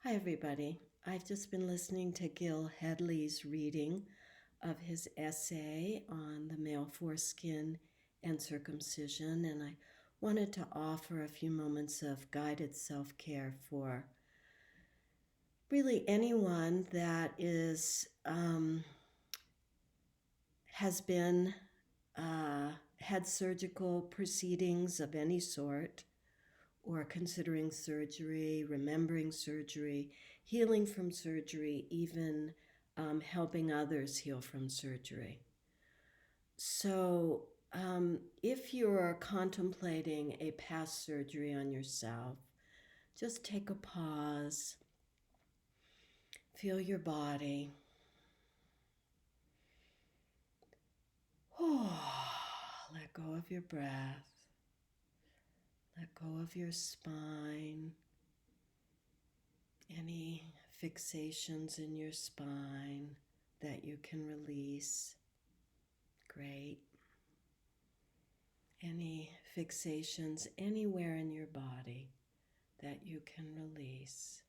Hi, everybody. I've just been listening to Gil Hedley's reading of his essay on the male foreskin and circumcision, and I wanted to offer a few moments of guided self care for really anyone that has been had surgical proceedings of any sort, or considering surgery, remembering surgery, healing from surgery, even helping others heal from surgery. So, if you're contemplating a past surgery on yourself, just take a pause, feel your body. Let go of your breath, let go of your spine. Any fixations in your spine that you can release, great. Any fixations anywhere in your body that you can release.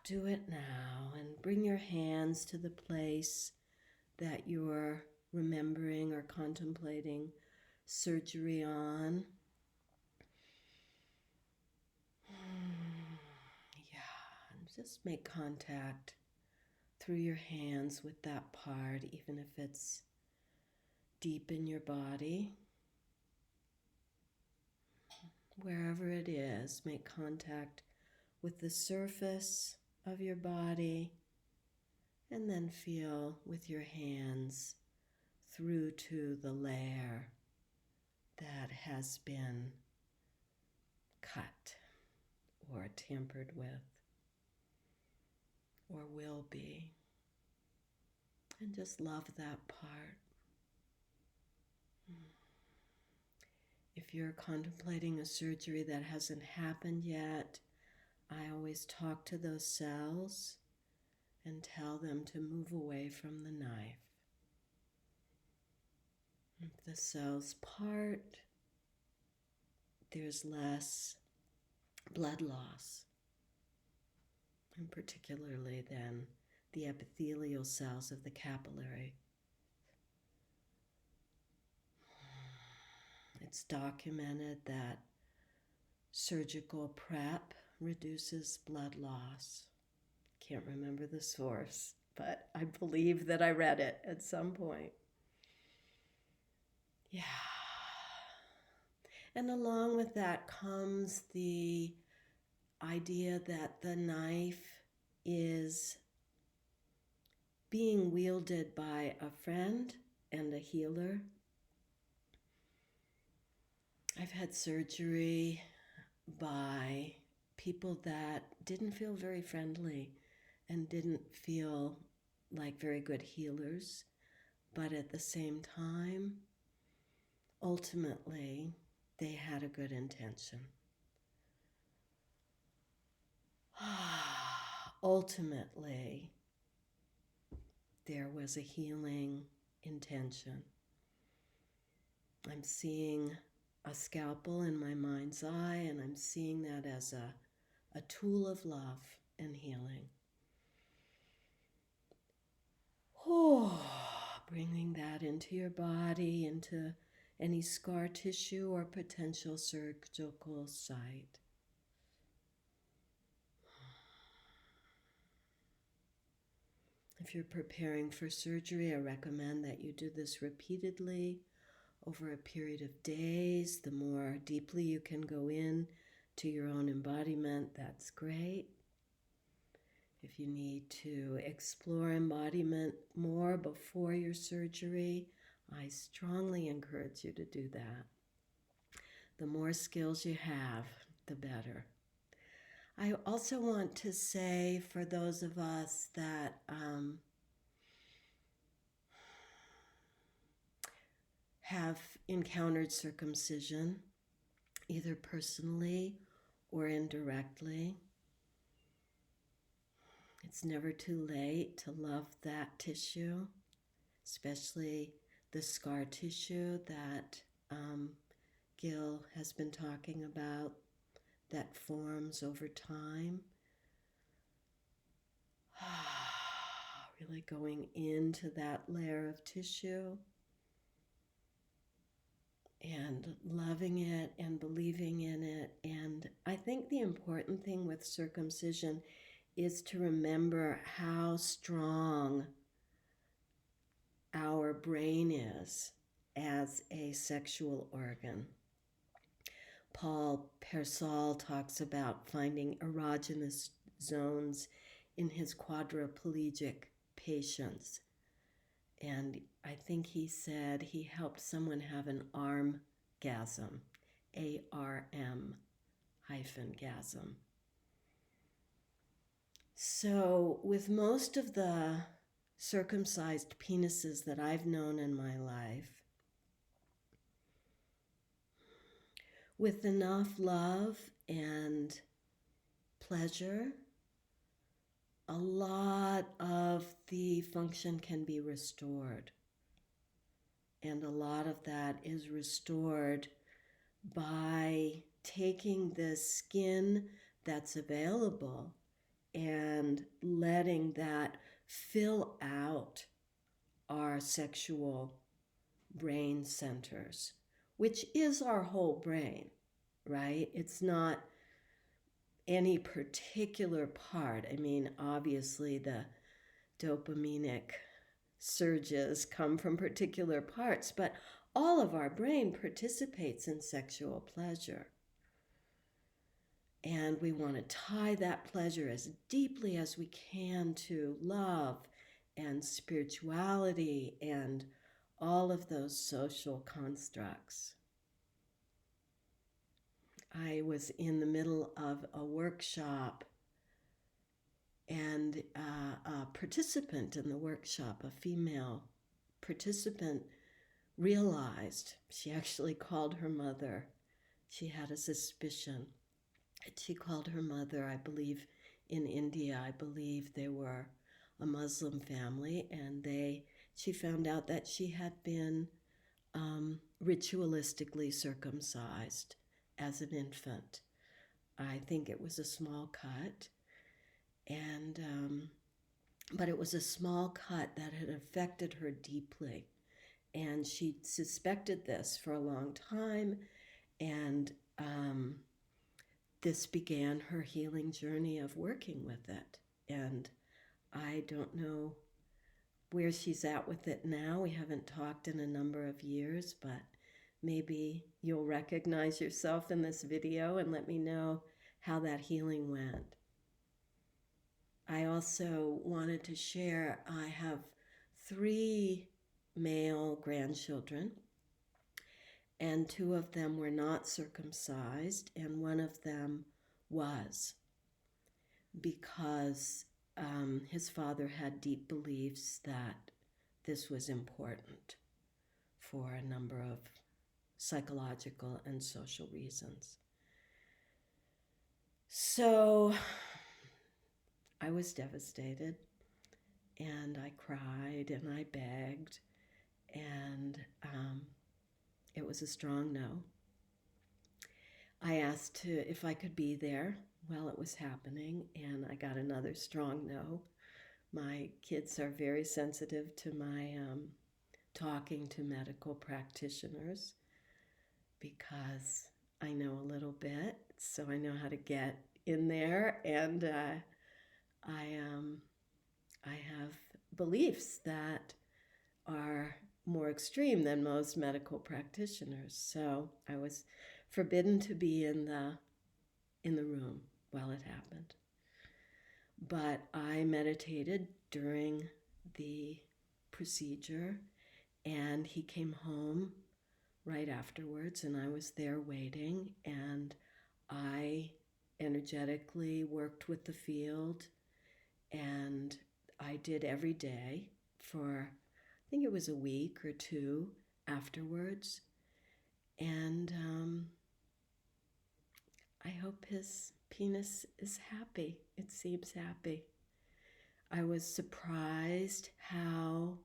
Do it now and bring your hands to the place that you're remembering or contemplating surgery on. And just make contact through your hands with that part, even if it's deep in your body. Wherever it is, make contact with the surface of your body, and then feel with your hands through to the layer that has been cut or tampered with or will be. And just love that part. If you're contemplating a surgery that hasn't happened yet, I always talk to those cells and tell them to move away from the knife. If the cells part, there's less blood loss, and particularly then the epithelial cells of the capillary. It's documented that surgical prep reduces blood loss. Can't remember the source, but I believe that I read it at some point. Yeah. And along with that comes the idea that the knife is being wielded by a friend and a healer. I've had surgery by people that didn't feel very friendly and didn't feel like very good healers, but at the same time, ultimately, they had a good intention. Ultimately, there was a healing intention. I'm seeing a scalpel in my mind's eye, and I'm seeing that as a tool of love and healing. Bringing that into your body, into any scar tissue or potential surgical site. If you're preparing for surgery, I recommend that you do this repeatedly over a period of days. The more deeply you can go in to your own embodiment, that's great. If you need to explore embodiment more before your surgery, I strongly encourage you to do that. The more skills you have, the better. I also want to say, for those of us that have encountered circumcision, either personally or indirectly, it's never too late to love that tissue, especially the scar tissue that Gil has been talking about that forms over time. Really going into that layer of tissue and loving it and believing in it. And I think the important thing with circumcision is to remember how strong our brain is as a sexual organ. Paul Persall talks about finding erogenous zones in his quadriplegic patients. And I think he said he helped someone have an armgasm, A-R-M hyphen gasm. So with most of the circumcised penises that I've known in my life, with enough love and pleasure, a lot of the function can be restored. And a lot of that is restored by taking the skin that's available and letting that fill out our sexual brain centers, which is our whole brain, right? It's not any particular part. I mean, obviously the dopaminic surges come from particular parts, but all of our brain participates in sexual pleasure. And we want to tie that pleasure as deeply as we can to love and spirituality and all of those social constructs. I was in the middle of a workshop, and a participant in the workshop, a female participant, realized, she actually called her mother. She had a suspicion. She called her mother, I believe in India, I believe they were a Muslim family, and she found out that she had been ritualistically circumcised as an infant. I think it was a small cut, and but it was a small cut that had affected her deeply, and she suspected this for a long time, and this began her healing journey of working with it. And I don't know where she's at with it now. We haven't talked in a number of years, but maybe you'll recognize yourself in this video and let me know how that healing went. I also wanted to share, I have 3 male grandchildren, and 2 of them were not circumcised, and 1 of them was, because his father had deep beliefs that this was important for a number of psychological and social reasons. So I was devastated, and I cried and I begged, and it was a strong no. I asked if I could be there while it was happening, and I got another strong no. My kids are very sensitive to my talking to medical practitioners, because I know a little bit, so I know how to get in there, and I have beliefs that are more extreme than most medical practitioners. So I was forbidden to be in the room while it happened. But I meditated during the procedure, and he came home right afterwards, and I was there waiting, and I energetically worked with the field, and I did every day for, I think it was a week or 2 afterwards, and I hope his penis is happy. It seems happy. I was surprised how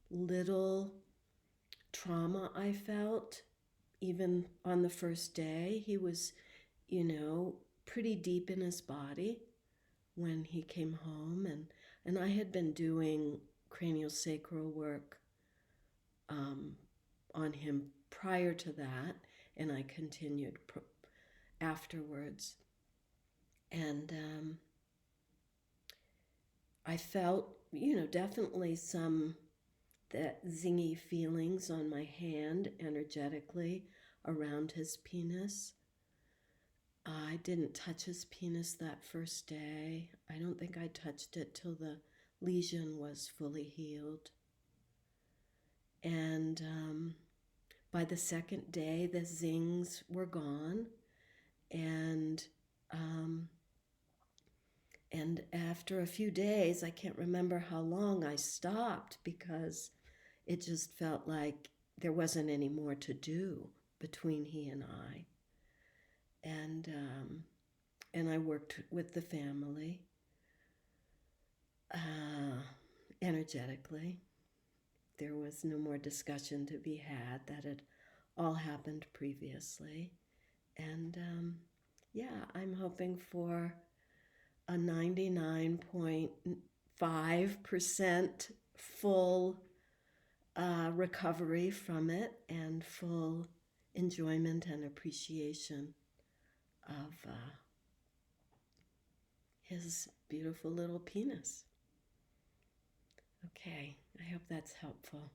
little trauma I felt, even on the first day. He was, pretty deep in his body when he came home. And I had been doing craniosacral work on him prior to that, and I continued afterwards. And I felt, definitely some that zingy feelings on my hand energetically around his penis. I didn't touch his penis that first day. I don't think I touched it till the lesion was fully healed. And by the second day, the zings were gone. And after a few days, I can't remember how long, I stopped because it just felt like there wasn't any more to do between he and I. And I worked with the family energetically. There was no more discussion to be had. That had all happened previously. And I'm hoping for a 99.5% full recovery from it and full enjoyment and appreciation of his beautiful little penis. Okay, I hope that's helpful.